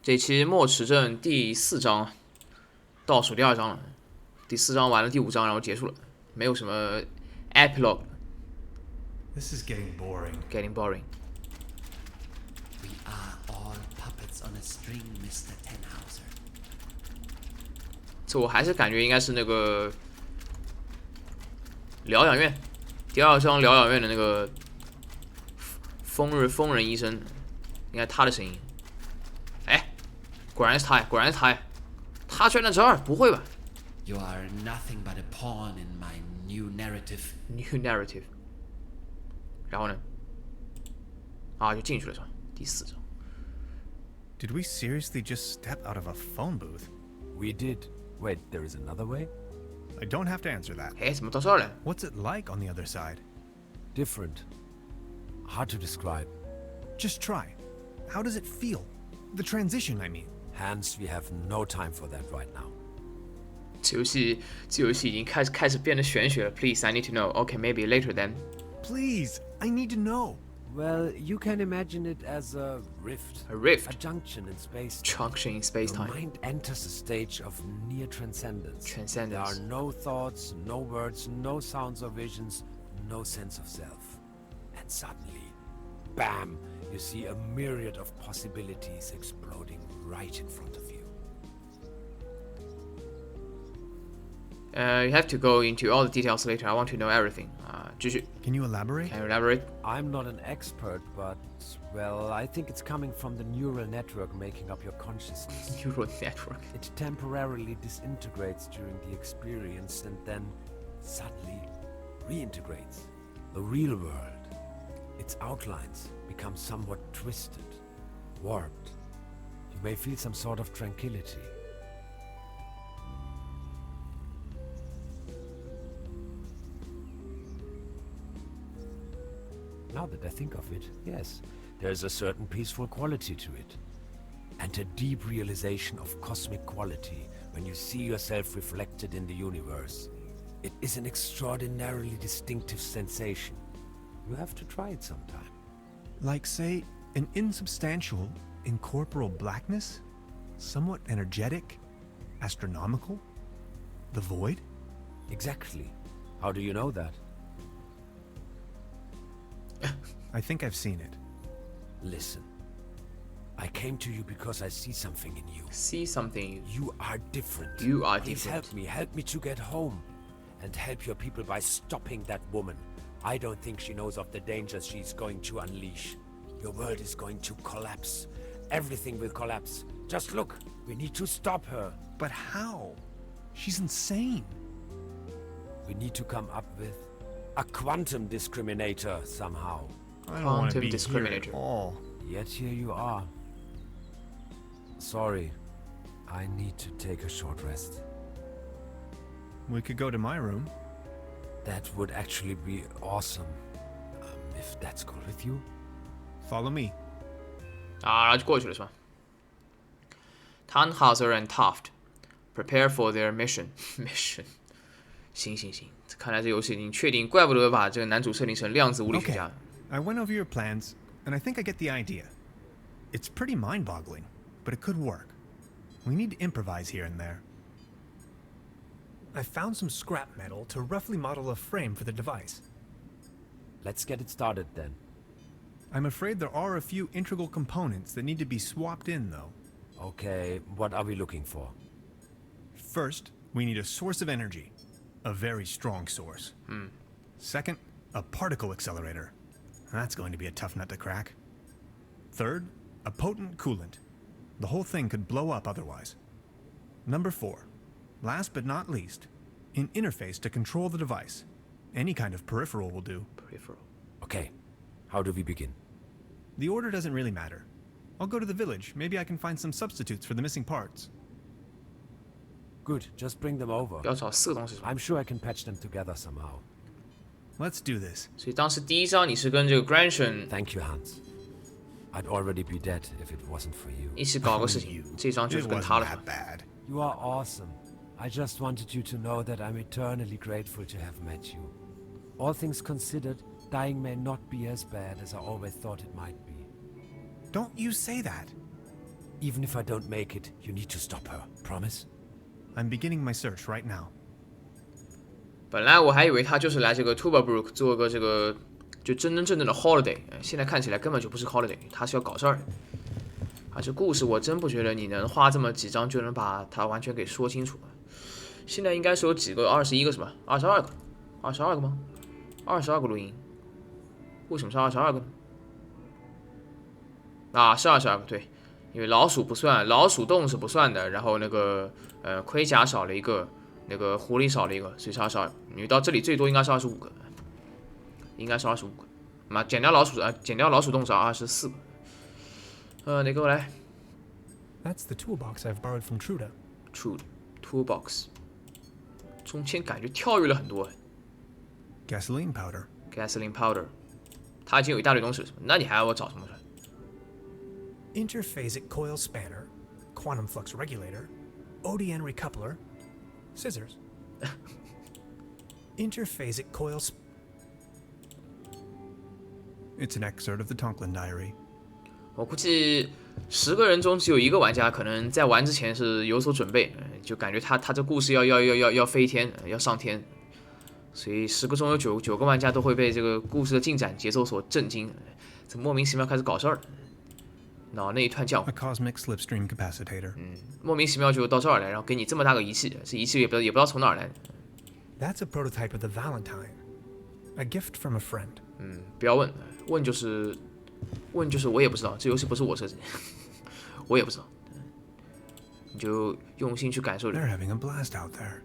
这期末池镇第4章，倒数第2章了。第4章完了，第5章然后结束了，没有什么 epilogue。This is getting boring. Getting boring. We are all puppets on a string, Mr. Tenhauser. 这我还是感觉应该是那个疗养院，第2章疗养院的那个疯人医生，应该他的声音。哎，果然是他，果然是他，他居然在这儿，不会吧 You are nothing but a pawn in my new narrative. ？New narrative。然后呢？啊，就进去了是吧？第4章。Did we seriously just step out of a phone booth? We did. Wait, there is another way? I don't have to answer that. 哎，怎么到这儿了？ What's it like on the other side? Different. Hard to describe. Just try. How does it feel? The transition, I mean. Hans, we have no time for that right now. 这游戏已经开始变得玄学了。Please, I need to know. Okay, maybe later then. Please, I need to know. Well, you can imagine it as a rift. A rift. A junction in space. Junction in Your space-time. mind enters a stage of near transcendence. Transcendence. There are no thoughts, no words, no sounds or visions, no sense of self. And suddenly, bam, you see a myriad of possibilities exploding right in front of you. You have to go into all the details later. I want to know everything. 继续。 Can you elaborate? Can you elaborate? I'm not an expert, but, well, I think it's coming from the neural network making up your consciousness. Neural network. It temporarily disintegrates during the experience and then suddenly reintegrates. The real world, its outlines become somewhat twisted, warped. You may feel some sort of tranquility. Now that I think of it, yes, there's a certain peaceful quality to it. And a deep realization of cosmic quality when you see yourself reflected in the universe. It is an extraordinarily distinctive sensation. You have to try it sometime. Like, say, an insubstantial, incorporeal blackness? Somewhat energetic? Astronomical? The void? Exactly. How do you know that? I think I've seen it. Listen. I came to you because I see something in you. See something. You are different. You are Please different. help me to get home. And help your people by stopping that woman. I don't think she knows of the dangers she's going to unleash. Your world is going to collapse. Everything will collapse. Just look, we need to stop her. But how? She's insane. We need to come up with a quantum discriminator somehow. I don't want to Quantum be here discriminator. at all. Yet here you are. Sorry, I need to take a short rest. We could go to my room. That would actually be awesome. If that's cool with you. Follow me. 然后就过去了是吧 Tannhauser and Taft prepare for their mission. Mission. 行，看来这游戏已经确定，怪不得把这个男主设定成量子物理学 Okay, 家。 I went over your plans, and I think I get the idea. It's pretty mind-boggling, but it could work. We need to improvise here and there. I found some scrap metal to roughly model a frame for the device. Let's get it started then. I'm afraid there are a few integral components that need to be swapped in, though. Okay, what are we looking for? First, we need a source of energy. A very strong source. Second, a particle accelerator. That's going to be a tough nut to crack. Third, a potent coolant. The whole thing could blow up otherwise. Number 4, last but not least, an interface to control the device. Any kind of peripheral will do. Peripheral. Okay, how do we begin? The order doesn't really matter. I'll go to the village. Maybe I can find some substitutes for the missing parts. Good, just bring them over. 要找4个东西是吧 I'm sure I can patch them together somehow. Let's do this. 所以当时第1章你是跟这个 Granson Thank you, Hans. I'd already be dead if it wasn't for you. 一起搞个事 Only 情 you.，这章就 It 是跟 wasn't 他了是吧 that bad. You are awesome. I just wanted you to know that I'm eternally grateful to have met you. All things considered, dying may not be as bad as I always thought it might be. Don't you say that. Even if I don't make it, you need to stop her. Promise? I'm beginning my search right now. 本来我还以为他就是来这个 Trüberbrook 做个这个就真真正正的 holiday， 现在看起来根本就不是 holiday， 他是要搞事儿的。啊，这故事我真不觉得你能花这么几章就能把它完全给说清楚。现在应该是有几个，21个是吧？22个，22个吗？22个录音，为什么是22个呢？啊，是22个，对，因为老鼠不算，老鼠洞是不算的，然后那个盔甲少了一个，那个狐狸少了一个，所以是22个。你到这里最多应该是25个，应该是25个。嘛，减掉老鼠洞是24个。哪个我来 That's the toolbox I've borrowed from Truda. Toolbox， 中间感觉跳跃了很多。Gasoline powder. Gasoline powder， 它已经有一大堆东西了，那你还要我找什么？ Interphasic coil spanner, quantum flux regulator, ODN recoupler, scissors. Interphasic coil. It's an excerpt of the Tonklin diary. 我估计10个人中只有1个玩家可能在玩之前是有所准备，就感觉他这故事要飞天，要上天，所以10个中有9个玩家都会被这个故事的进展节奏所震惊，这莫名其妙开始搞事儿了，脑内一团浆糊 A cosmic slipstream capacitor. 莫名其妙就到这儿来，然后给你这么大个仪器，这仪器也不知道从哪儿来的。 That's a prototype of the Valentine, a gift from a friend. 不要问，问就是我也不知道，这游戏不是我设计，我也不知道，你就用心去感受。 They're having a blast out there.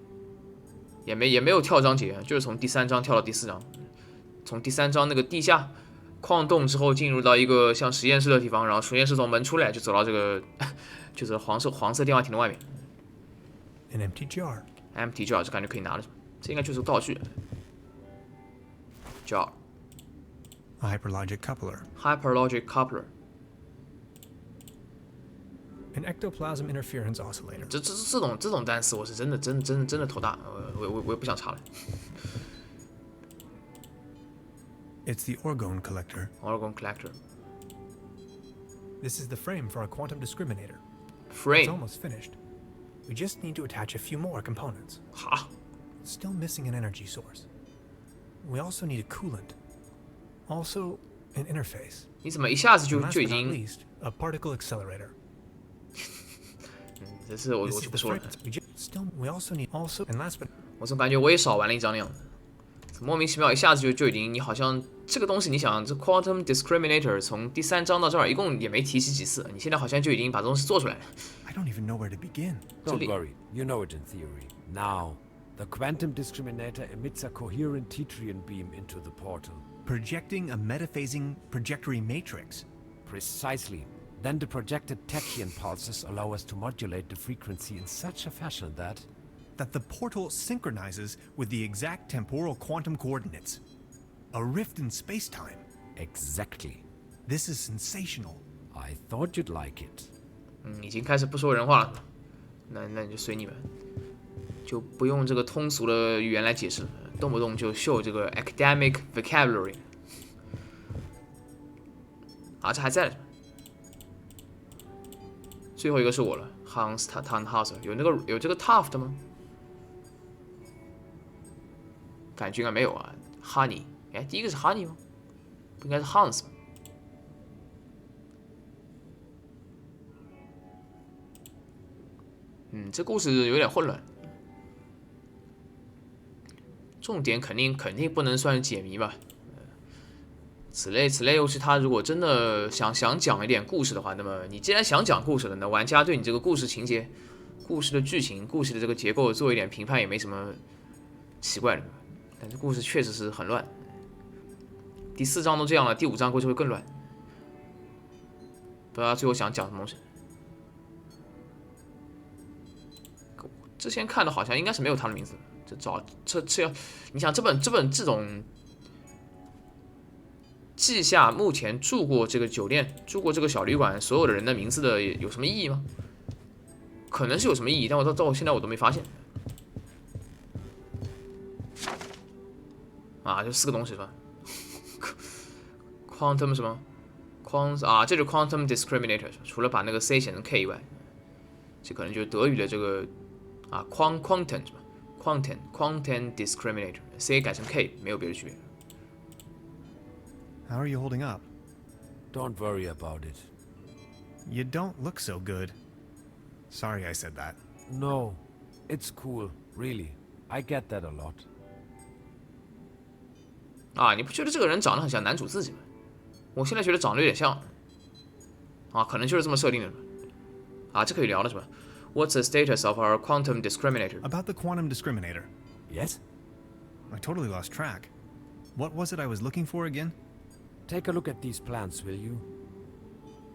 也没有跳章节，就是从第3章跳到第4章，从第3章那个地下矿洞之后进入到一个像实验室的地方，然后实验室从门出来就走到这个就是黄色电话亭的外面。 An empty jar. Empty jar 这感觉可以拿了，这应该就是个道具。jar A hyperlogic coupler. hyperlogic coupler， An ectoplasm interference oscillator. 这种单词我是真的头大，我也不想查了。 It's the orgone collector. Orgone collector This is the frame for our quantum discriminator. It's frame almost finished. We just need to attach a few more components. 哈， Still missing an energy source. We also need a coolant. Also, an interface. 你怎么一下子 And last 就已 but not 经 least, a particle accelerator. 这次我 This 就 is 不 the 说了 frame.，we also need and last but 我总感觉我也少玩了一张那样子，莫名其妙一下子就已经，你好像这个东西，你想这 quantum discriminator 从第3章到这儿一共也没提起几次，你现在好像就已经把这东西做出来了。 I don't even know where to begin. Don't worry, you know it in theory. Now, the quantum discriminator emits a coherent Tetrian beam into the portal. Projecting a metaphasing trajectory matrix. Precisely. Then the projected tachyon pulses allow us to modulate the frequency in such a fashion that... That the portal synchronizes with the exact temporal quantum coordinates. A rift in space-time. Exactly. This is sensational. I thought you'd like it. 已经开始不说人话了，那你就随你们，就不用这个通俗的语言来解释，动不动就秀这个 academic vocabulary。啊，这还在呢。最后一个是我了 ，Hans Tannhauser， 有这个 Taft 吗？感觉应该没有啊。Honey， 哎，第一个是 Honey 吗？不应该是 Hans 吗？这故事有点混乱。重点肯定不能算是解谜吧。此类游戏，它如果真的想讲一点故事的话，那么你既然想讲故事了，那玩家对你这个故事情节、故事的剧情、故事的这个结构做一点评判也没什么奇怪的。但是故事确实是很乱，第4章都这样了，第5章估计会更乱。不知道最后想讲什么东西。之前看的好像应该是没有他的名字，这要你想这种记下目前住过这个酒店、住过这个小旅馆所有的人的名字的有什么意义吗？可能是有什么意义，但到现在我都没发现。啊，就4个东西是吧？Quantum 什么这就是 quantum discriminator， 除了把那个 c 写成 k 以外，这可能就是德语的这个quantum 是吧 ？quantum discriminator c 改成 k 没有别的区别。How are you holding up? Don't worry about it. You don't look so good. Sorry I said that. No, it's cool, really. I get that a lot. 你不觉得这个人长得很像男主自己吗？我现在觉得长得有点像。可能就是这么设定的。这可以聊了是吧？What's the status of our quantum discriminator? About the quantum discriminator. Yes? I totally lost track. What was it I was looking for again? Take a look at these plans, will you?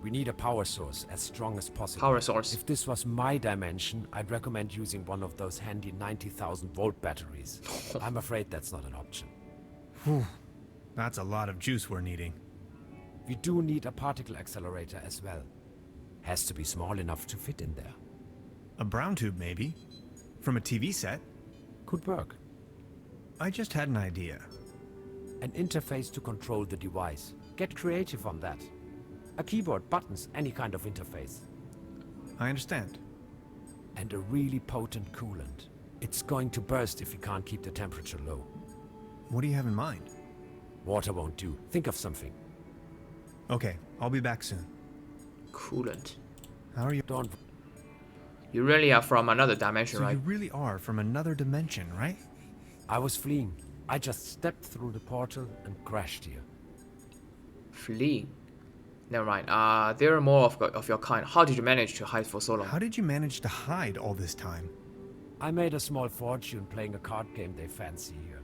We need a power source as strong as possible. Power source. If this was my dimension, I'd recommend using one of those handy 90,000 volt batteries. I'm afraid that's not an option. Whew. That's a lot of juice we're needing. We do need a particle accelerator as well. Has to be small enough to fit in there. A brown tube, maybe? From a TV set? Could work. I just had an idea. An interface to control the device. Get creative on that. A keyboard, buttons, any kind of interface. I understand. And a really potent coolant. It's going to burst if we can't keep the temperature low. What do you have in mind? Water won't do. Think of something. Okay, I'll be back soon. Coolant. How are you? Don't... You really are from another dimension, So right? you really are from another dimension, right? I was fleeing. I just stepped through the portal and crashed here. Fleeing. Never mind. There are more of your kind. How did you manage to hide for so long? How did you manage to hide all this time? I made a small fortune playing a card game they fancy here.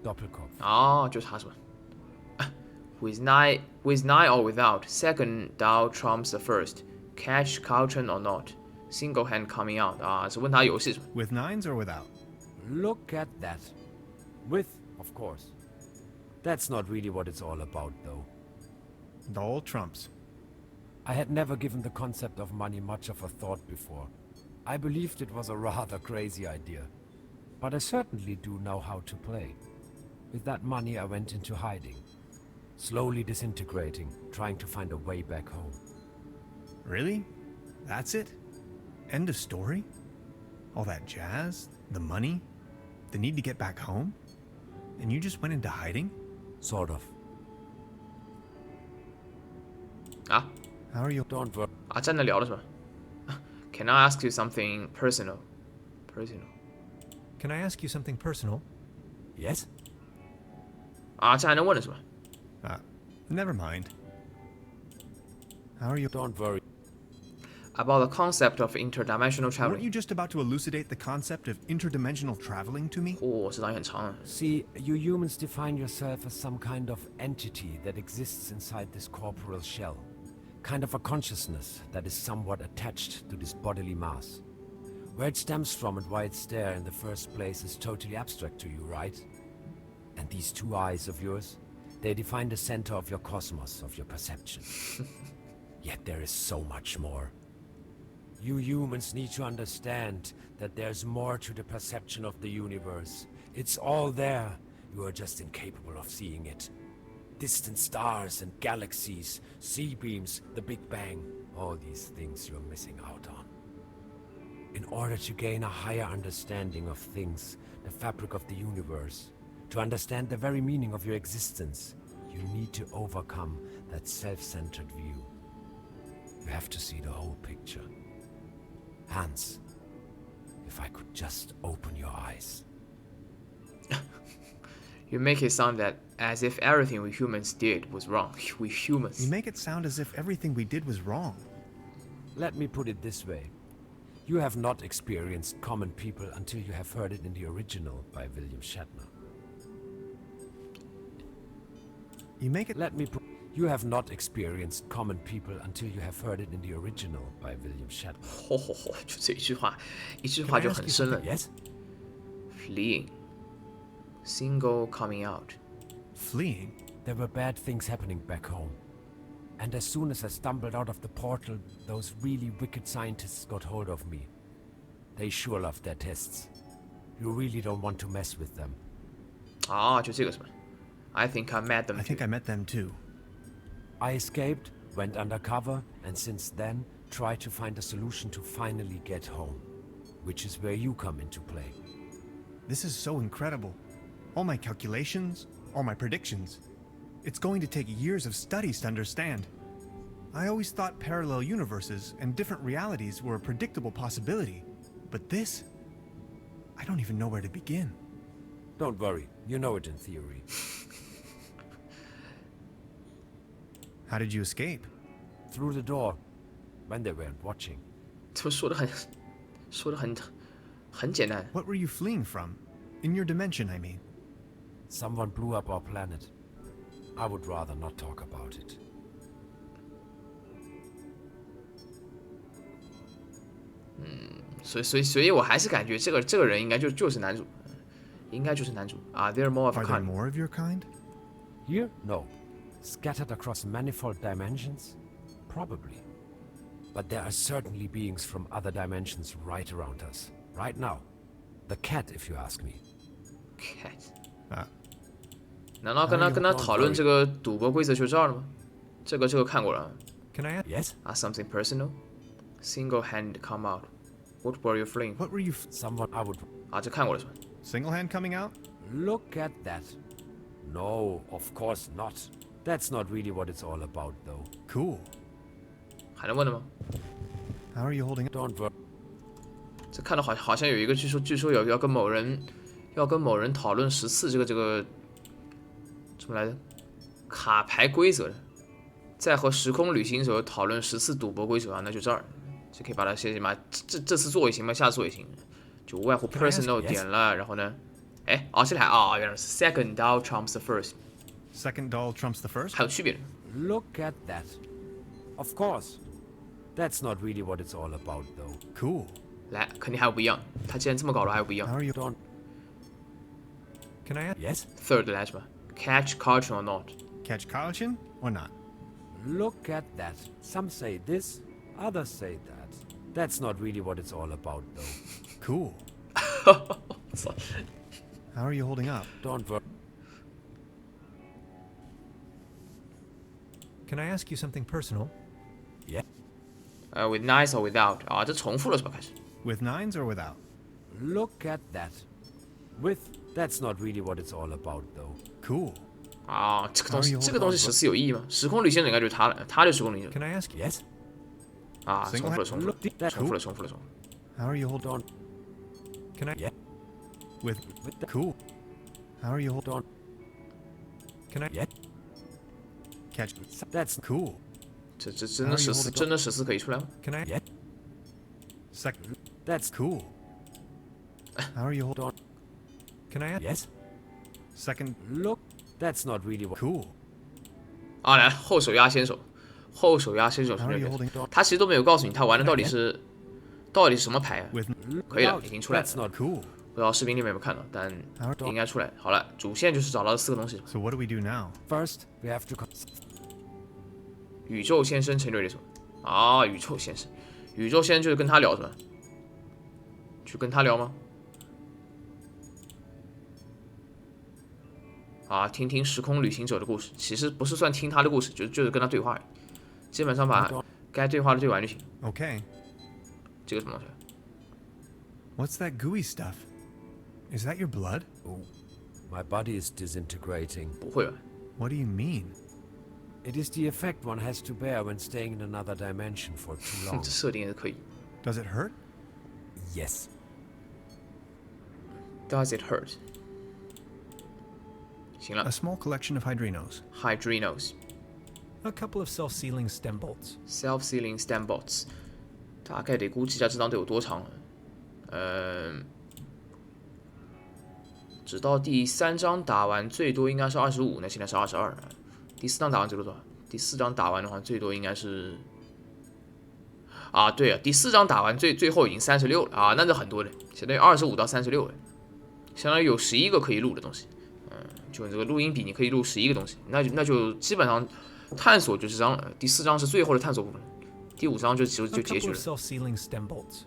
Doppelkopf. 就是他是吧？With nine or without, second Dow trumps the first. Catch Carlton or not? Single hand coming out 是问他游戏是吧？ With nines or without? Look at that. With, of course. That's not really what it's all about, though. The old trumps. I had never given the concept of money much of a thought before. I believed it was a rather crazy idea. But I certainly do know how to play. With that money, I went into hiding. Slowly disintegrating, trying to find a way back home. Really? That's it? End of story? All that jazz? The money? The need to get back home? And you just went into hiding? Sort of. How are you? Don't worry. 站着聊了是吧？Can I ask you something personal? Personal. Can I ask you something personal? Yes? 这还能问了是吧？ Never mind. How are you? Don't worry. About the concept of interdimensional Weren't traveling. you just about to elucidate the concept of interdimensional traveling to me? 这档也很长啊。 See, you humans define yourself as some kind of entity that exists inside this corporeal shell. Kind of a consciousness that is somewhat attached to this bodily mass. Where it stems from and why it's there in the first place is totally abstract to you, right? And these two eyes of yours, they define the center of your cosmos, of your perception. Yet there is so much more. You humans need to understand that there's more to the perception of the universe. It's all there. You are just incapable of seeing it. Distant stars and galaxies, sea beams, the Big Bang, all these things you're missing out on. In order to gain a higher understanding of things, the fabric of the universe, to understand the very meaning of your existence, you need to overcome that self-centered view. You have to see the whole picture. Hans, if I could just open your eyes. You make it sound that as if everything we humans did was wrong. We humans. You make it sound as if everything we did was wrong. Let me put it this way. You have not experienced common people until you have heard it in the original by William Shatner. You make it... You have not experienced common people until you have heard it in the original by William Shatner. 就这一句话就很深了。 Yes? Fleeing. Single coming out. Fleeing? There were bad things happening back home. And as soon as I stumbled out of the portal, those really wicked scientists got hold of me. They sure love their tests. You really don't want to mess with them. 就这个是吧？I think I met them. I think I met them too. I escaped, went undercover, and since then, tried to find a solution to finally get home. Which is where you come into play. This is so incredible. All my calculations, all my predictions. It's going to take years of studies to understand. I always thought parallel universes and different realities were a predictable possibility. But this? I don't even know where to begin. Don't worry, you know it in theory. How did you escape? Through the door, when they weren't watching. 这说的很简单。 What were you fleeing from? In your dimension, I mean. Someone blew up our planet. I would rather not talk about it. 所以我还是感觉这个人应该就是男主，应该就是男主。Are there more of a Are there kind? more of your kind? Here? No. Scattered across manifold dimensions? Probably. But there are certainly beings from other dimensions right around us. Right now. The cat, if you ask me. Cat. 难道跟他讨论这个赌博规则就这儿了吗？这个看过了。 Can I ask? Yes? Something personal? Single hand come out. What were you fleeing? What were you Someone I would... 这看过了是吧？ single hand coming out? Look at that. No, of course not. That's not really what it's all about, though. Cool. 还能问的吗？ How are you holding up? Don't worry. 这看到好像有一个据说要跟某人讨论14这个什么来着？卡牌规则的，再和时空旅行者讨论14赌博规则啊，那就这儿，就可以把它写嘛。这次做也行嘛，下次做也行，就无外乎 personal 点了，然后呢，这里还原来是 second doll trumps the first， Second doll trumps the first? 还有区别的。 Look at that. Of course. That's not really what it's all about, though. Cool. 来，肯定还有不一样。他既然这么搞了，还有不一 How 样。 are you? Don't... Can I ask? Yes? Third 来是吧？Catch cartoon or not？ Catch Kalichin or not? Look at that. Some say this, others say that. That's not really what it's all about, though. Cool. How are you holding up? Don't worry. Can I ask you something personal? Yeah? With nice or without？这重复了是吧？开始。 With nines or without? Look at that. With, that's not really what it's all about, though. Cool. 这个东西14有意义吗？时空旅行者应该就是他了，他就是时空旅行者。 Can I ask you? Yes? 重复了。 How are you holding Don't... Can I? Yeah? with? With the... Cool. How are you holding? Don't... Can I? Yeah? Catch. That's... Cool. 这真的14可以出来吗？ Can I? Yeah? Second. That's... Cool. How are you holding? Don't... Can I ask? Yes? Second. Look, that's not really what... Cool. 来后手压先手，后手压先手是 How are 那 you 个 holding? 他其实都没有告诉你他玩的到底是什么牌啊？ With 可以了，已经出来了。 That's not... cool. 不知道视频里面有没有看到，但应该出来。好了，主线就是找到4个东西。 So what do we do now? First, we have to... 宇宙先生陈瑞的手宇宙先生，宇宙先生就是跟他聊是吧？去跟他聊吗？听听时空旅行者的故事，其实不是算听他的故事，就是跟他对话而已，基本上把该对话的对完就行。 Okay. 这个什么东西？ What's that gooey stuff? Is that your blood? Oh, my body is disintegrating. 不会吧？ What do you mean? It is the effect one has to bear when staying in another dimension for too long. 这设定也是可以。 Does it hurt? Yes. Does it hurt？ 行了 A small collection of hydrinos. ，Hydrinos A couple of self-sealing stem bolts. self-sealing stem bolts， 大概得估计一下这张得有多长了。直到第3章打完最多应该是25，那现在是22。第4章打完最多多少？第4章打完的话最多应该是对啊，第4章打完最后已经36了那是很多的，相当于25到36了，相当于有11个可以录的东西。就这个录音笔你可以录11个东西，那就基本上探索就这章了。第4章是最后的探索部分，第5章就 A 结局 couple 了 of。self-sealing stem bolts.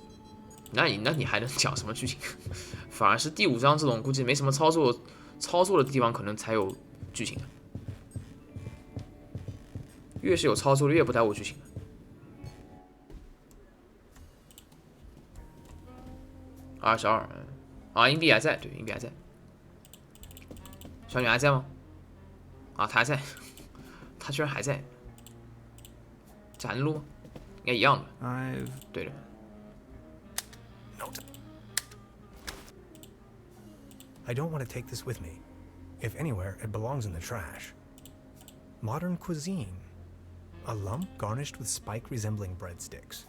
那你还能讲什么剧情？反而是第5章这种估计没什么操作的地方，可能才有剧情。越是有操作的越不耽误剧情。22，啊，硬币还在，对，硬币还在。小女还在吗？啊，她还在，她居然还在。这还能录吗？应该一样的。对的。I don't want to take this with me. If anywhere, it belongs in the trash. Modern cuisine. A lump garnished with spike resembling breadsticks.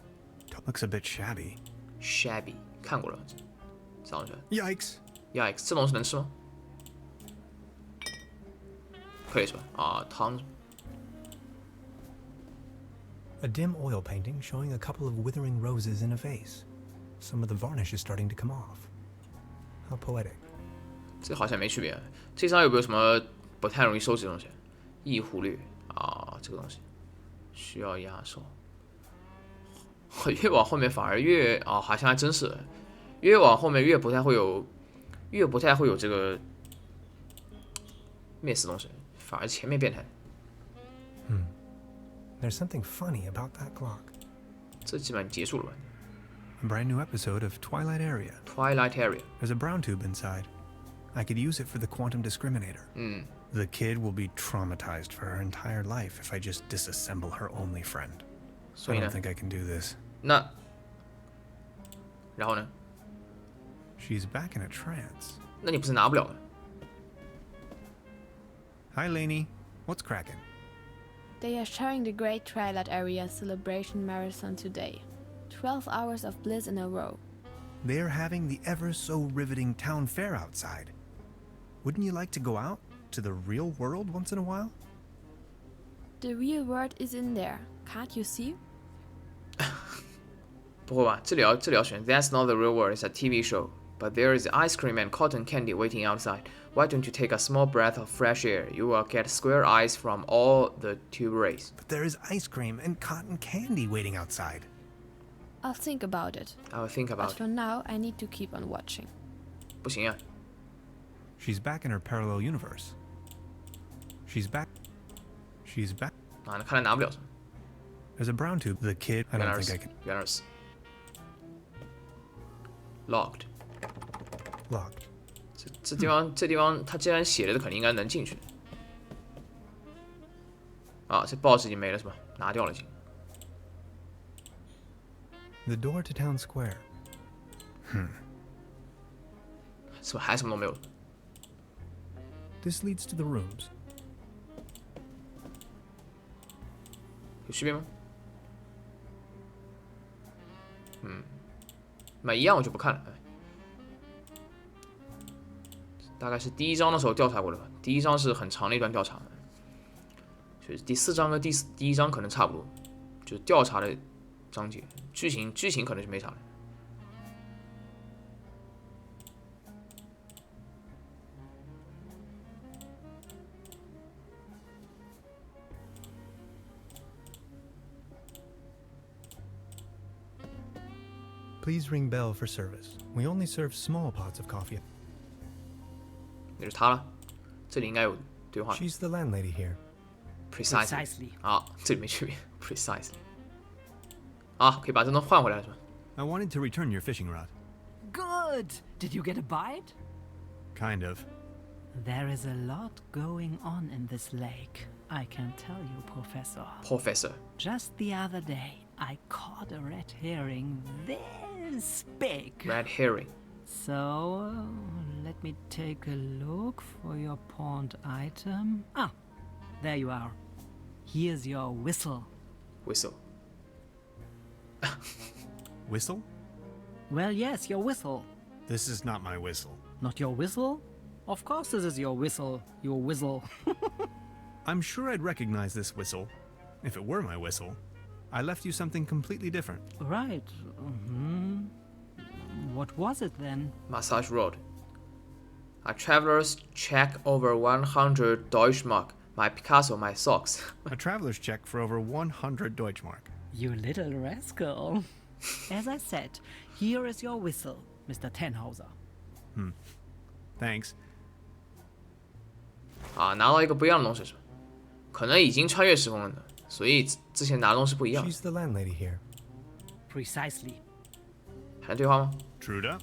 Looks a bit shabby. Shabby 看过了，找一下。 Yikes! Yikes， 这东西能吃吗？可以是吧？啊，汤。 A dim oil painting showing a couple of withering roses in a vase. Some of the varnish is starting to come off. How poetic. 这好像没区别。这张有没有什么不太容易收集的东西？易忽略啊，这个东西需要压缩。越往后面反而越啊，好像还真是，越往后面越不太会有这个 miss 东西，反而前面变态。There's something funny about that clock. 这基本上结束了吧 A brand new episode of Twilight Area. ？Twilight Area， There's a brown tube inside. I could use it for the quantum discriminator. The kid will be traumatized for her entire life if I just disassemble her only friend. 所 I 以 don't 呢， think I can do this. 那然后呢？ She's back in a trance. 那你不是拿不了的？ Hi, Lainey. What's cracking? They are sharing the Great Twilight Area Celebration Marathon today. 12 hours of bliss in a row. They're having the ever so riveting town fair outside. Wouldn't you like to go out to the real world once in a while? The real world is in there. Can't you see? 不会吧？这里要选 That's not the real world. It's a TV show. But there is ice cream and cotton candy waiting outside. Why don't you take a small breath of fresh air? You will get square eyes from all the tube rays. But there is ice cream and cotton candy waiting outside. I'll think about it. I will think But about. for now, I need to keep on watching. 不行啊， She's back in her parallel universe. She's back. 啊，那看来拿不了。 There's a brown tube. The kid. I 原 don't 来 think 是 I can. 原来是 locked。 Locked. 这地方，他既然写了的，肯定应该能进去。啊，这 boss 已经没了是吧？拿掉了已经。 The door to town square. 是吧？还什么都没有。 This leads to the rooms. 有区别吗？那一样我就不看了。大概是第一章的时候调查过的吧。第一章是很长的一段调查，就是第4章跟第一章可能差不多，就是调查的章节。剧情可能就没啥了。 Please ring bell for service. We only serve small pots of coffee. 那就是他了。这里应该有对话。 She's the landlady here. Precisely。啊，这里没区别。Precisely。啊，可以把这东西换回来了是吧？ I wanted to return your fishing rod. Good! Did you get a bite? Kind of. There is a lot going on in this lake, I can tell you, Professor. Professor。 Just the other day, I caught a red herring this big. Red herring。 So, let me take a look for your pawned item. Ah, there you are. Here's your whistle. Whistle。 Whistle? Well, yes, your whistle. This is not my whistle. Not your whistle? Of course this is your whistle, your whistle. I'm sure I'd recognize this whistle if it were my whistle. I left you something completely different. Right. What was it then? Massage rod. A traveler's check over 100 Deutschmark. My Picasso, my socks. A traveler's check for over 100 Deutschmark. You little rascal. As I said, here is your whistle, Mr. Tannhauser. Thanks. 啊，拿到一个不一样的东西是吧？可能已经穿越时空了呢。所以之前拿的东西不一样。 She's the landlady here. Precisely. 还能对话吗？ Truda?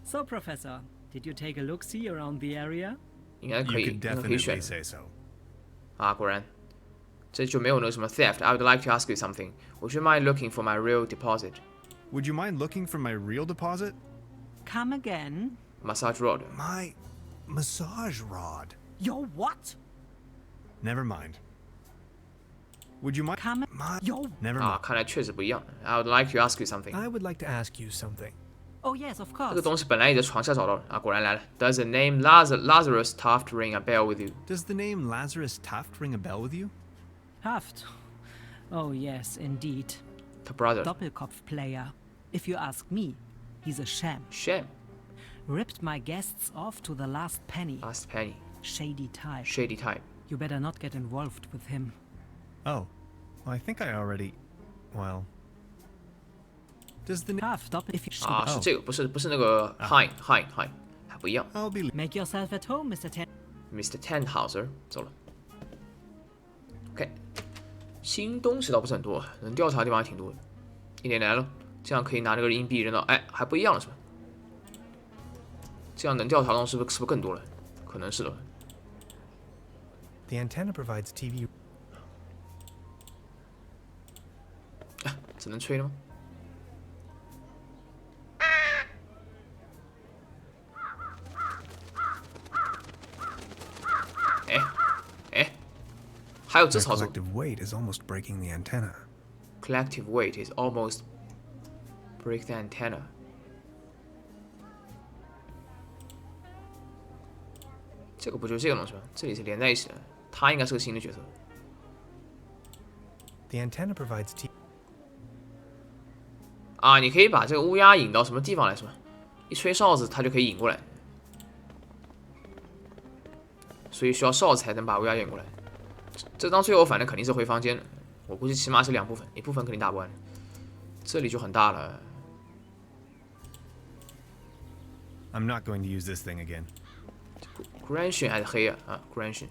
So, Professor, did you take a look-see around the area? 应该 You 可以， could 应该可以选 definitely say so. 啊，果然，这就没有那个什么 theft。I would like to ask you something. Would you mind looking for my real deposit? Would you mind looking for my real deposit? Come again? Massage rod. My massage rod. Your what? Never mind. Would you mind? Come. My. Yo. Never 啊， mind. 看来确实不一样。I would like to ask you something. I would like to ask you something. Oh yes, of 这 course. 个东西本来也在床下找到的啊，果然来了。Does the name Lazarus Taft ring a bell with you? Does the name Lazarus Taft ring a bell with you? Haft. Oh yes, indeed. 他 brother Doppelkopf player. If you ask me, he's a sham. Sham Ripped my guests off to the last penny. last penny Shady type. shady type. You better not get involved with him. Oh, well, I think I already. Well. Does the name? Haft doppel if you 啊，是 Oh 这个，不是那个 Hein，还不一样。 I'll be. make yourself at home, Mr. Ten. Mr. Tannhauser 走了。OK，新东西倒不是很多，能调查的地方还挺多的。一点来了，这样可以拿那个硬币扔到，哎，还不一样了是吧？这样能调查的东西是不是更多了？可能是的。 The antenna provides TV. 只能吹了吗？哎，还有这 Their 操作。 collective weight is almost breaking the antenna. Collective weight is almost break the antenna. 这个不就是这个东西吗？这里是连在一起的，他应该是个新的角色。 The antenna provides啊，你可以把这个乌鸦引到什么地方来是吧？一吹哨子，它就可以引过来。所以需要哨子才能把乌鸦引过来。这张最后反正肯定是回房间的，我估计起码是2部分，一部分肯定打不完。这里就很大了。 I'm not going to use this thing again. Gransion 还是黑啊？啊 ，Gransion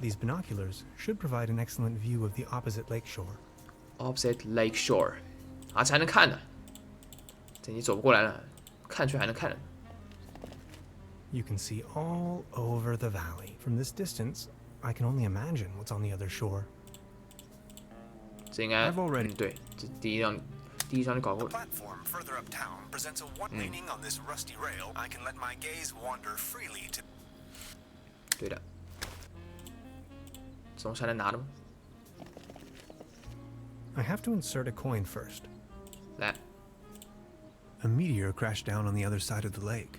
These binoculars should provide an excellent view of the opposite lake shore. opposite lake shore， 啊，这还能看呢。这你走不过来了，看去还能看呢。 You can see all over the valley. From this distance, I can only imagine what's on the other shore. 这应该 I've already- 对，这第一张你搞过了。 Platform further uptown presents a one leaning on this rusty rail. I can let my gaze wander freely to. 对的，这东西还能拿的吗？ I have to insert a coin first. 来 A meteor crashed down on the other side of the lake.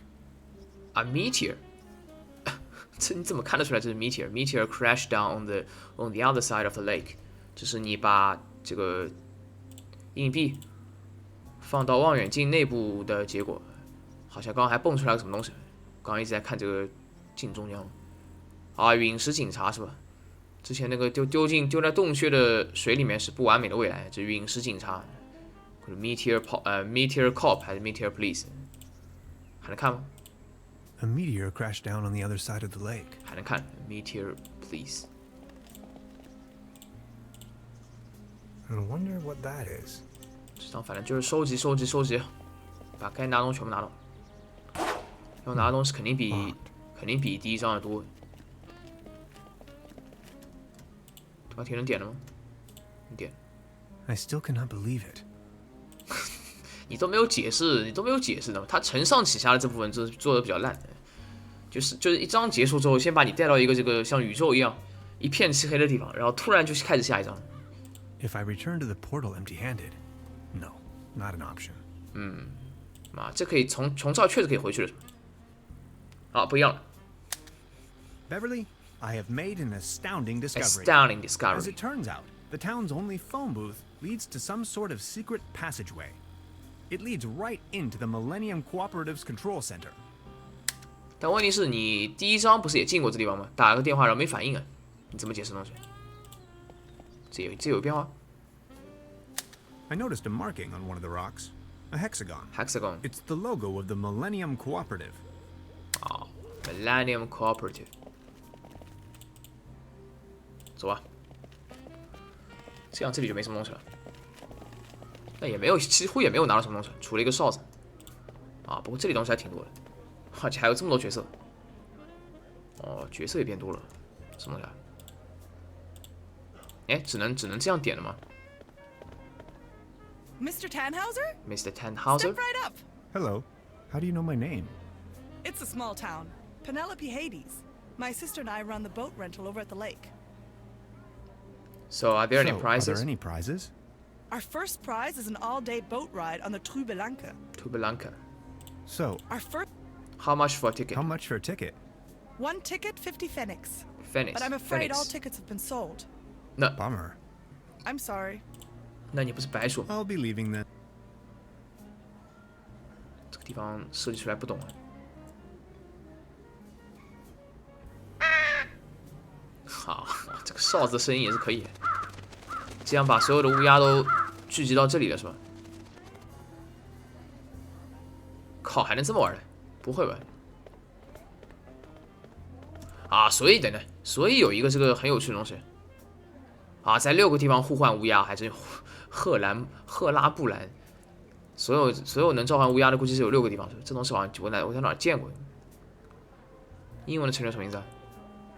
，a meteor， 这你怎么看得出来这是 meteor？Meteor crash down on the other side of the lake， 就是你把这个硬币放到望远镜内部的结果。好像刚刚还蹦出来个什么东西，刚刚一直在看这个镜中央。啊，陨石警察是吧？之前那个丢在洞穴的水里面是不完美的未来，这陨石警察，或者 meteor cop 还是 meteor police， 还能看吗？ A meteor crashed down on the other side of the lake. 还能看 meteor police。 I wonder what that is. 这张反正就是收集，把该拿的东西全部拿到。要拿的东西肯定比第一张要多。对吧？铁人点了吗？你点。 I still cannot believe it. 你都没有解释的，他承上启下的这部分做的比较烂，就是一章结束之后，先把你带到一个这个像宇宙一样一片漆黑的地方，然后突然就开始下一章。 If I return to the portal empty-handed, no, not an option. 啊，这可以从这确实可以回去的。啊，不一样了 Beverly, I have made an astounding discovery. ，astounding As discovery。 it turns out, the town's only phone booth leads to some sort of secret passageway. It leads right into the Millennium Cooperative's control center. 但问题是你第一章不是也进过这地方吗？打了个电话然后没反应啊，你怎么解释东西？这有变化 I noticed a marking on one of the rocks, a hexagon. ？Hexagon It's the logo of the Millennium Cooperative. 啊 ，Millennium Cooperative。走吧。这样这里就没什么东西了。那也没有，几乎也没有拿到什么东西，除了一个哨子。啊，不过这里东西还挺多的，而且还有这么多角色。哦，角色也变多了，什么东西啊？哎，只能这样点了吗 Mr. Tannhauser? ？Mr. Tannhauser， Step right up. Hello. How do you know my name? It's a small town. Penelope Hades. My sister and I run the boat rental over at the lake. So are there any So, prizes? Are there any prizes? Our first prize is an all-day boat ride on the Trüberbrook. Trüberbrook. So, Our first How much for a ticket? how much for a ticket? one ticket, 50 pfennigs. Phoenix. But I'm afraid all Phoenix. tickets have been sold. Bummer. I'm sorry. 那你不是白说？ I'll be leaving then. 这个地方设计出来不懂啊。好，这个哨子的声音也是可以的。这样把所有的乌鸦都聚集到这里了，是吧？靠，还能这么玩的？不会吧？啊，所以等等，所以有一个这个很有趣的东西啊，在6个地方互换乌鸦，还真有赫拉布兰，所有能召唤乌鸦的，估计是有6个地方。这东西好像我在哪儿见过？英文的成语什么名字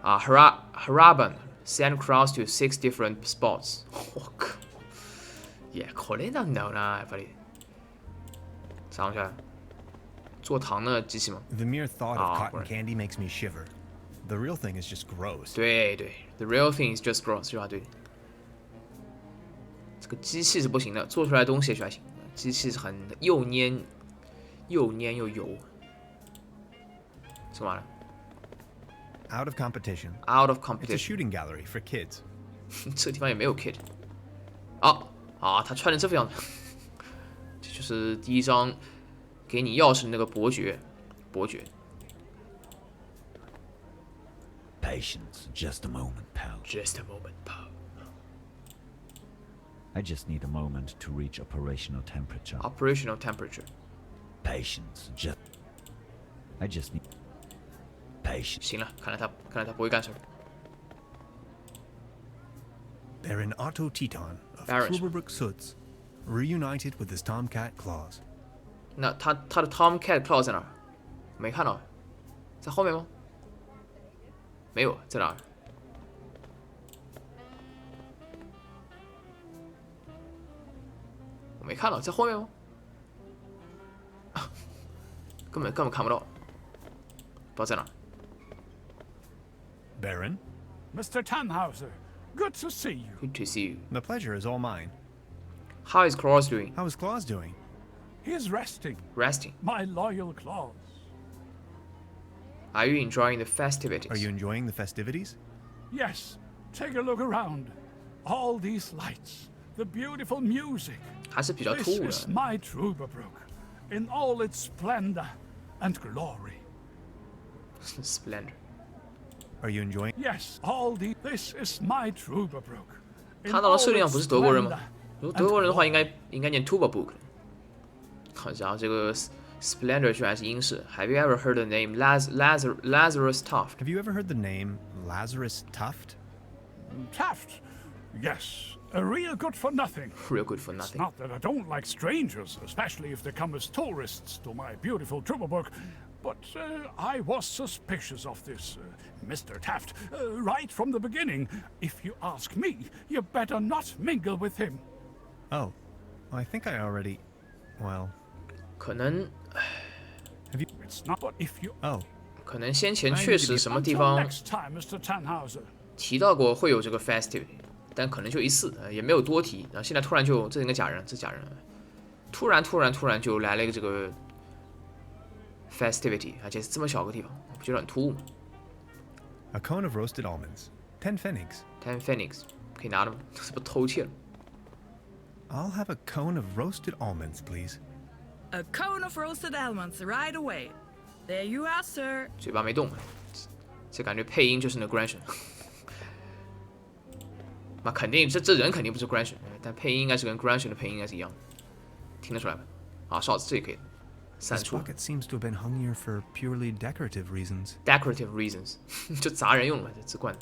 啊？Haraban send crows to 6 different spots。我靠，也これなんだよな、やっぱり。啥东西啊？做糖的机器吗？ The mere thought of Ah, cotton right. candy makes me shiver. The real thing is just gross. 对，the real thing is just gross，这句话对。这个机器是不行的，做出来的东西也许还行。机器是很又黏又油。什么玩意儿 Out of competition. ？Out of It's a competition。 shooting gallery for kids. 这个地方也没有 kid。啊，他穿成这副样子，这就是第一章给你钥匙的那个伯爵。Patience, just a moment, pal. Just a moment, pal. I just need a moment to reach operational temperature. Operational temperature. Patience, I just need patience. 行了，看来他不会干事儿。 Baron Otto Teton of Baron. Trüberbrook Suds, reunited with his tomcat claws. 那他的 Tomcat Claw 在哪儿？没看到，在后面吗？没有，在哪儿？我没看到，在后面吗？根本看不到，不知道在哪儿。 Baron, Mr. Tannhauser, good to see you. Good to see you. the pleasure is all mine. How is Claus doing? How is Claus doing? He's resting, Resting. my loyal claws. Are you enjoying the festivities? Are you enjoying the festivities? Yes, take a look around. All these lights, the beautiful music. 还是比较突 This 兀 is 的。 my Trüberbrook, in all its splendor and glory. Splendor. Are you enjoying? Yes, this is my Trüberbrook. in 他到了 all 设定上 its 不是德国人吗 splendor？如果德国人的话，应该念 Trüberbrook。好，然后这个 Splendor 居然是英式。Have you ever heard the name Lazarus Taft? Have you ever heard the name Lazarus Tuft? Taft, yes, a real good for nothing. Real good for It's nothing. not that I don't like strangers, especially if they come as tourists to my beautiful Trüberbrook, but I was suspicious of this Mr. Taft right from the beginning. If you ask me, you better not mingle with him. Oh, I think I already. Well, 可能 It's not, but if you 可能先前 I 确 need to 实 be- 什么地 until 方 next time, Mr. Tannhauser. 提到过会有这个 festivity，但可能就一次，也没有多提。然后现在突然就这是个假人，这假人，突然就来了一个这个 festivity，而且是这么小个地方，不觉得很突兀吗 a cone of roasted almonds, 10 pfennigs. ？Ten Phoenix 可以拿的吗？这不偷窃了？ I'll have a cone of roasted almonds, please. A cone of roasted almonds right away. There you are, sir. 嘴巴没动，这感觉配音就是那 Granson。那肯定这人肯定不是 Granson，但配音应该是跟 Granson 的配音应该是一样的，听得出来吧？啊，哨子这也可以删 This 除 bucket seems to have been hung here for purely decorative reasons. decorative reasons，就砸人用的嘛，这罐。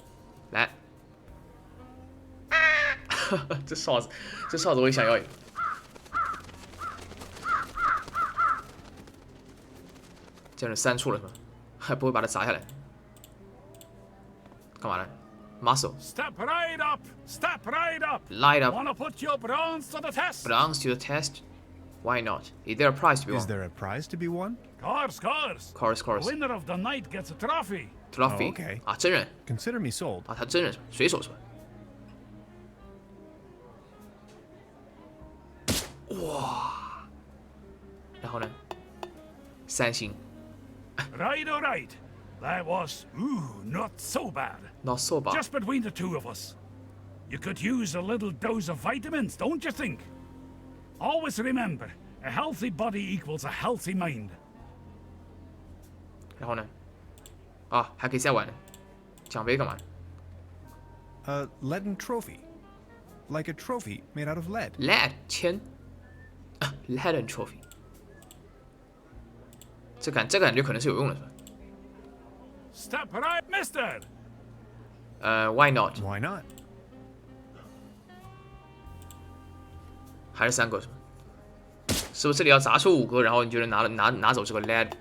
来，这哨子我也想要一个。这样是3处了是吧？还不会把它砸下来？干嘛呢 ？Muscle. Step right up! Step right up! Light up. Wanna put your bronze to the test? Belongs to the test. Why not? Is there a prize to be Is won? there a prize to be won? Course. Course. The winner of the night gets a trophy. Trophy. Oh, okay. 啊，真人 Consider me sold. 啊，他真人是吧？水手是吧？哇！然后呢？3星 Right. That was, not so bad. ，not so bad. Just between the two of us. You could use a little dose of vitamins, don't you think? Always remember, a healthy body equals a healthy mind. 然后呢？啊，还可以再玩呢。奖杯干嘛 A leaden trophy. Like a trophy made out of lead. ？Lead 铅，leaden trophy。这感觉可能是有用的是吧Step right, mister!？Why not？ Why not? 还是3个是吧？是不是这里要砸出5个，然后你就能拿走这个 lead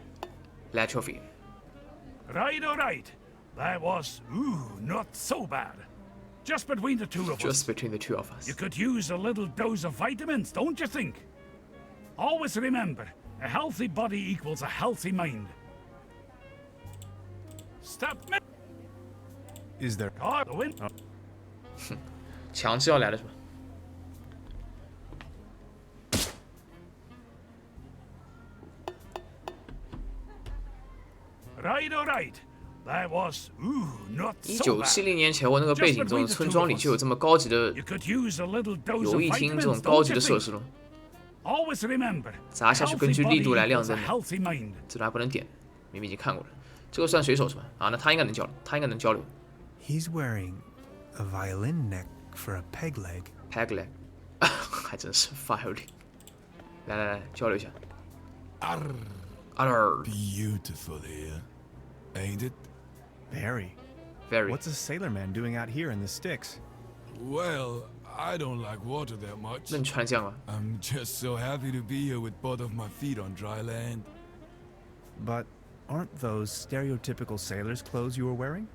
trophy？ Right. That was, not so bad. Just between the two of us. Just between the two of us. You could use a little dose of vitamins, don't you think? Always remember, a healthy body equals a healthy mind. Step Is there? God, the win. 强制要来了是吧？ Right. That was, not so 1970 bad. 年前后那个背景中，村庄里就有这么高级的 You could use a little dose 游 of 艺厅这种 vitamins, 高 don't 级 you 的设 think? 施了。 Always remember, 砸下去根据力度来亮灯 a 的， healthy mind. 这都还不能点，明明已经看过了。这个算水手是吧？啊，那他应该能交流。 He's wearing a violin neck for a peg leg. Peg leg，还真是 violin。来，交流一下。Beautiful here, ain't it? Very. Very. What's a sailor man doing out here in the sticks? Well, I don't like water that much. 那你穿这样吗？ I'm just so happy to be here with both of my feet on dry land. But aren't those stereotypical sailor's clothes you were wearing?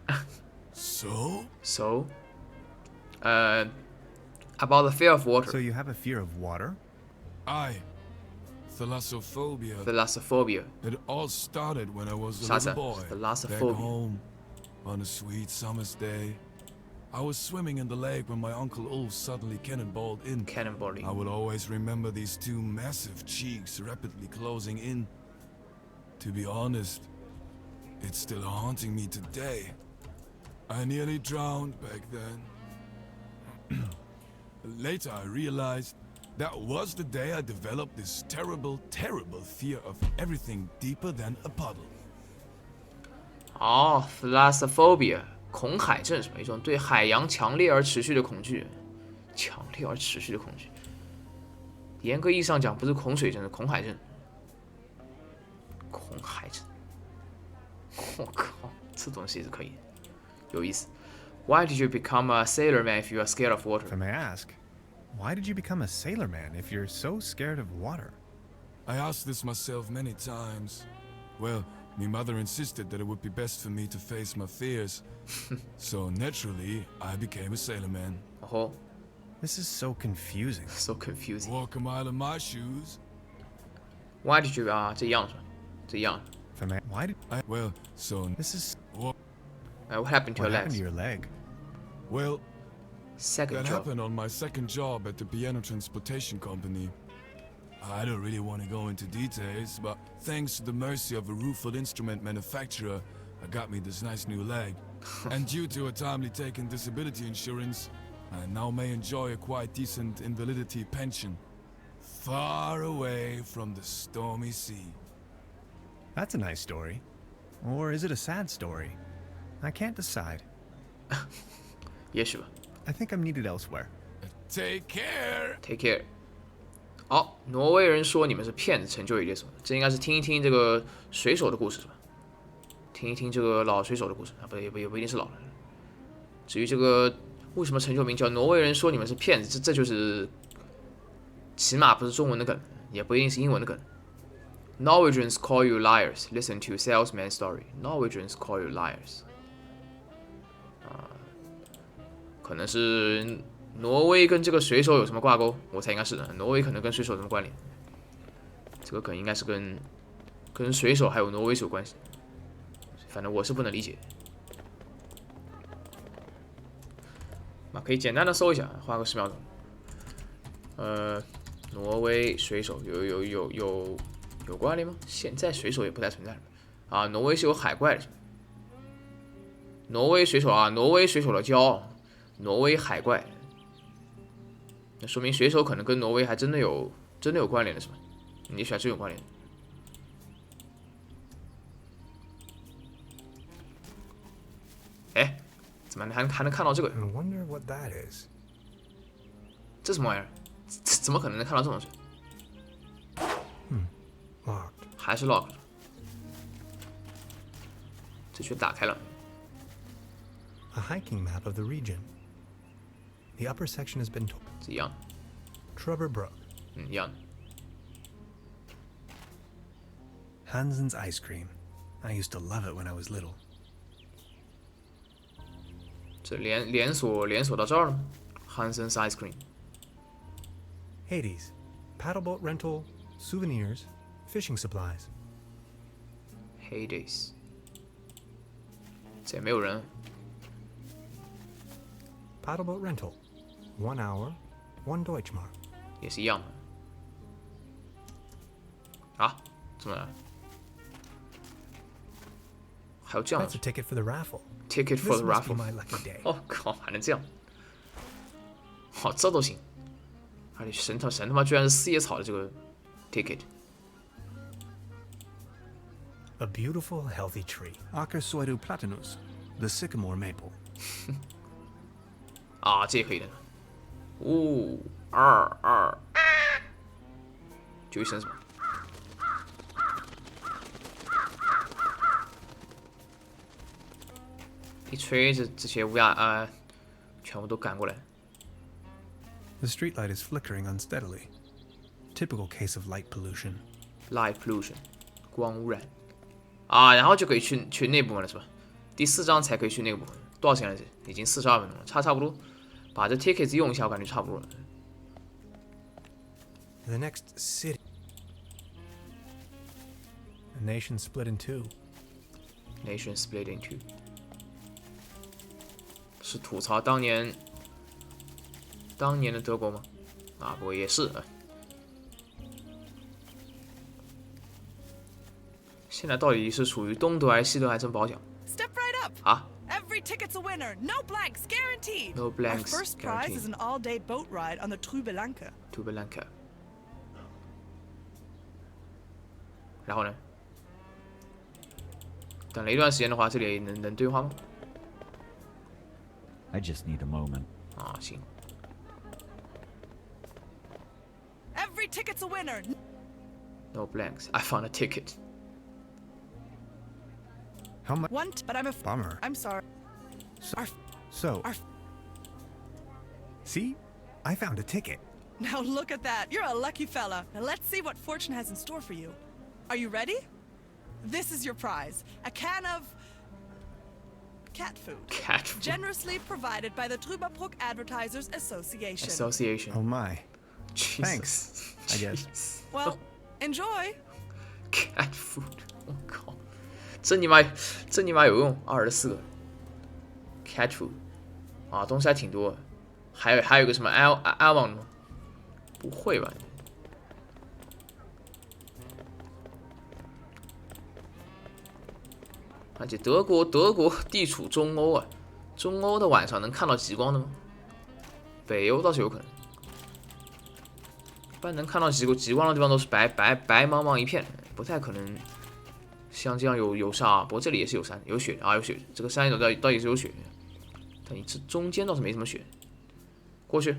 So? So, about the fear of water. So you have a fear of water? Aye. Thalassophobia. Thalassophobia. It all started when I was a啥子 little boy. Thalassophobia. Back home, on a sweet summer's day. I was swimming in the lake when my Uncle Ulf suddenly cannonballed in. Cannonballing. I will always remember these two massive cheeks rapidly closing in. To be honest, it's still haunting me today. I nearly drowned back then. Later I realized that was the day I developed this terrible fear of everything deeper than a puddle. 哦 ，thalassophobia， 恐海症是吧？一种对海洋强烈而持续的恐惧。强烈而持续的恐惧。严格意义上讲，不是恐水症，是恐海症。恐海症。我靠，这东西是可以，有意思。Why did you become a sailor man if you are scared of water? If I may ask, why did you become a sailor man if you're so scared of water? I asked this myself many times. Well, my mother insisted that it would be best for me to face my fears. So naturally, I became a sailor man. Oh, This is so confusing. so confusing. Walk a mile in my shoes. Why did you 啊？这样是吧？这样。 If I may, why did Well, so this is what? What happened to what your happened legs? to your leg? Well, Second that job. happened on my second job at the piano transportation company. I don't really want to go into details, but thanks to the mercy of a rueful instrument manufacturer, I got me this nice new leg. And due to a timely taken disability insurance, I now may enjoy a quite decent invalidity pension. Far away from the stormy sea. That's a nice story. Or is it a sad story? I can't decide. 也许吧。 I think I'm needed elsewhere. Take care! Take care。好，挪威人说你们是骗子，成就一列什么？这应该是听一听这个水手的故事是吧？听一听这个老水手的故事啊，不也不一定是老的。至于这个为什么陈秀明叫挪威人说你们是骗子？这就是起码不是中文的梗，也不一定是英文的梗。Norwegians call you liars. Listen to salesman's story. Norwegians call you liars. 可能是挪威跟这个水手有什么挂钩？我猜应该是的。挪威可能跟水手有什么关联？这个梗应该是跟水手还有挪威是有关系。反正我是不能理解。可以简单的搜一下，花个10秒钟。挪威水手有关联吗？现在水手也不太存在了啊。挪威是有海怪的。挪威水手啊，挪威水手的骄傲。挪威海怪，那说明水手可能跟挪威还真的有关联的是吧？也许还真有关联。哎，怎么还能看到这个？ I wonder what that is. 这什么玩意儿？怎么可能能看到这种东西？ Locked. 还是 locked。这却打开了。A hiking map of the region. The upper section has been 是一样。Trüberbrook. 一样。Hansen's ice cream. I used to love it when I was little. 这连锁到这儿了吗 ？Hansen's ice cream. Hades. Paddleboat rental, souvenirs, fishing supplies. Hades. 这也没有人。Paddleboat rental. 1 hour, 1 Deutschmark. 也是一样的。啊，怎么了？还有这样 That's a ticket for the raffle. Ticket for This the must be raffle. my lucky day. 哦靠，还能这样？好，这都行。而且神他妈居然是四叶草的这个 ticket。 A beautiful, healthy tree. Acer platanus, the sycamore maple. 啊，这也可以的。5、2、就一声什么？一吹，这些乌鸦全部都赶过来。 The streetlight is flickering unsteadily. Typical case of light pollution. Light pollution， 光污染。啊，然后就可以去那部分了是吧？第4章才可以去那个部分。多少钱来着？已经42分钟了，差不多。把这 tickets 用一下，我感觉差不多了。The next city. A nation split in two. Nation split in two。是吐槽当年的德国吗？啊，不过也是。现在到底是属于东德还是西德，还真不好讲。 Step right up. 啊 Every ticket's a winner. No blanks guaranteed. No blanks Our first prize guaranteed. is an all-day boat ride on the Trüberbrook. Trüberbrook。然后呢？等了一段时间的话，这里能对话吗？ I just need a moment. 啊，行。 Every ticket's a winner. No blanks. I found a ticket. How much? But I'm a Bummer. I'm sorry. So. See? I found a ticket. Now look at that. You're a lucky fella. Now let's see what fortune has in store for you. Are you ready? This is your prize. A can of cat food. Cat food. Generously provided by the Trüberbrook Advertisers Association. Association. Oh my. Jesus. Thanks, I guess. Well, enjoy. Cat food. 我靠，真尼玛有用，24个。Cat food， 啊，东西还挺多。还有个什么 Avon 吗？不会吧？而且德国地处中欧啊，中欧的晚上能看到极光的吗？北欧倒是有可能。 一般能看到极光的地方都是白茫茫一片，不太可能像这样有沙。不过这里也是有山有雪啊，有雪。这个山倒也是有雪，但你这中间倒是没什么雪。过去，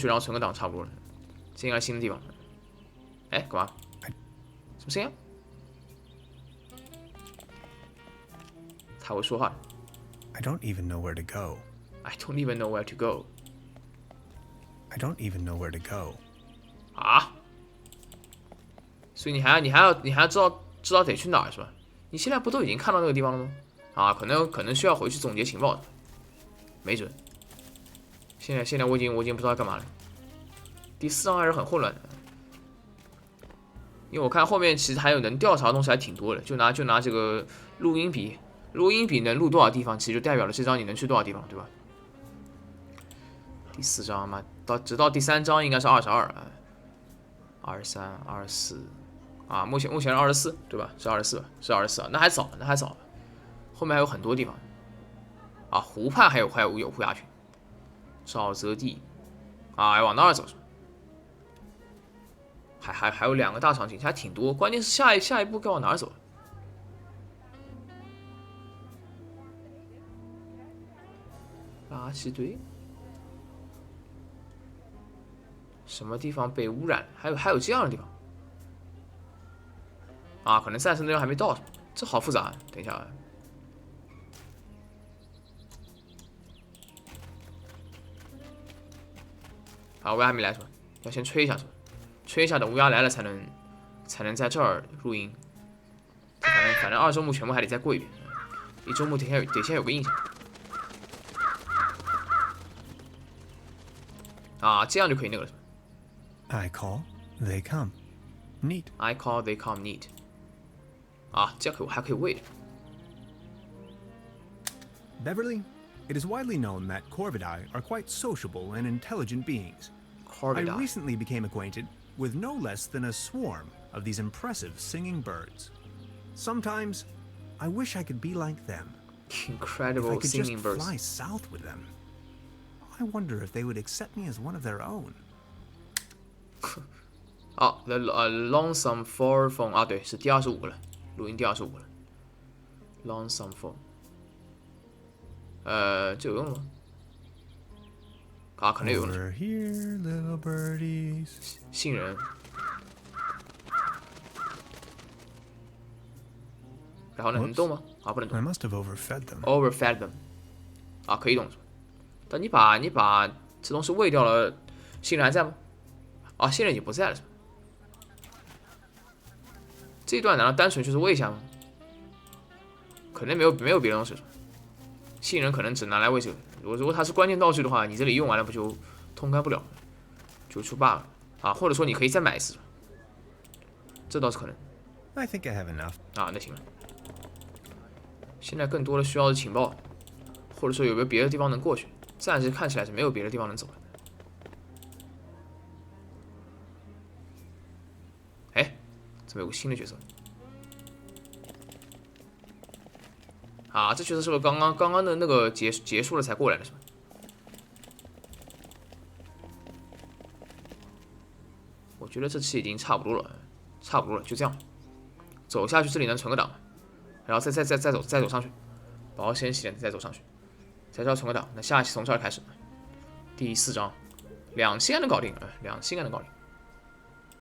然后存个档差不多了。进来新的地方。哎，干嘛？什么声音？他会说话。 I don't even know where to go. I don't even know where to go. I don't even know where to go. 啊？所以你还要知道得去哪儿是吧？你现在不都已经看到那个地方了吗？啊，可能需要回去总结情报的，没准。现在我已经不知道干嘛了。第4章还是很混乱的，因为我看后面其实还有能调查的东西还挺多的，就拿这个录音笔能录多少地方，其实就代表了这章你能去多少地方，对吧？第4章嘛，直到第3章应该是22、23、24啊，目前是24，对吧？是24吧？是24啊，那还早，后面还有很多地方啊，湖畔还有乌鸦群，沼泽地啊，往那儿走是吧？还有2个大场景，还挺多。关键是下一步该往哪儿走？垃圾堆？什么地方被污染？还有这样的地方？啊，可能战神那边还没到，这好复杂。等一下，啊，乌鸦还没来是吧？要先吹一下是吧？吹一下，等乌鸦来了才能在这儿录音。反正2周目全部还得再过一遍，1周目得先有个印象。啊，这样就可以那个了。I call, they come. Neat. I call, they come. Neat. 啊，这样还可以 wait。Beverly, it is widely known that Corvidae are quite sociable and intelligent beings. I recently became acquainted with no less than a swarm of these impressive singing birds. Sometimes, I wish I could be like them. Incredible if I could just singing birds. fly south with them. I wonder if they would accept me as one of their own. 啊 ，The Lonesome Fall Phone 啊，对，是第25个了，录音第25个了。Lonesome Phone， 这有用吗？啊，可能有用。 Over here, little birdies. 杏仁。然后呢，能动吗？啊，不能动。 I must have overfed them. Overfed them， 啊，可以动。但你把这东西喂掉了，杏仁还在吗？啊，杏仁已经不在了是吧？这一段难道单纯就是喂一下吗？可能没有别的东西是吧？杏仁可能只拿来喂这个。如果它是关键道具的话，你这里用完了不就通关不了，就出 bug 了啊？或者说你可以再买一次，这倒是可能。 I think I have enough. 啊，那行了。现在更多的需要的情报，或者说有没有别的地方能过去？暂时看起来是没有别的地方能走的。哎，怎么有个新的角色？啊，这角色是不是刚刚的那个结束了才过来的是吧？我觉得这期已经差不多了，就这样。走下去，这里能存个档，然后再走上去，保险起点再走上去，在这儿存个档。那下一期从这儿开始，第4章，2期还能搞定，2期应该能搞定。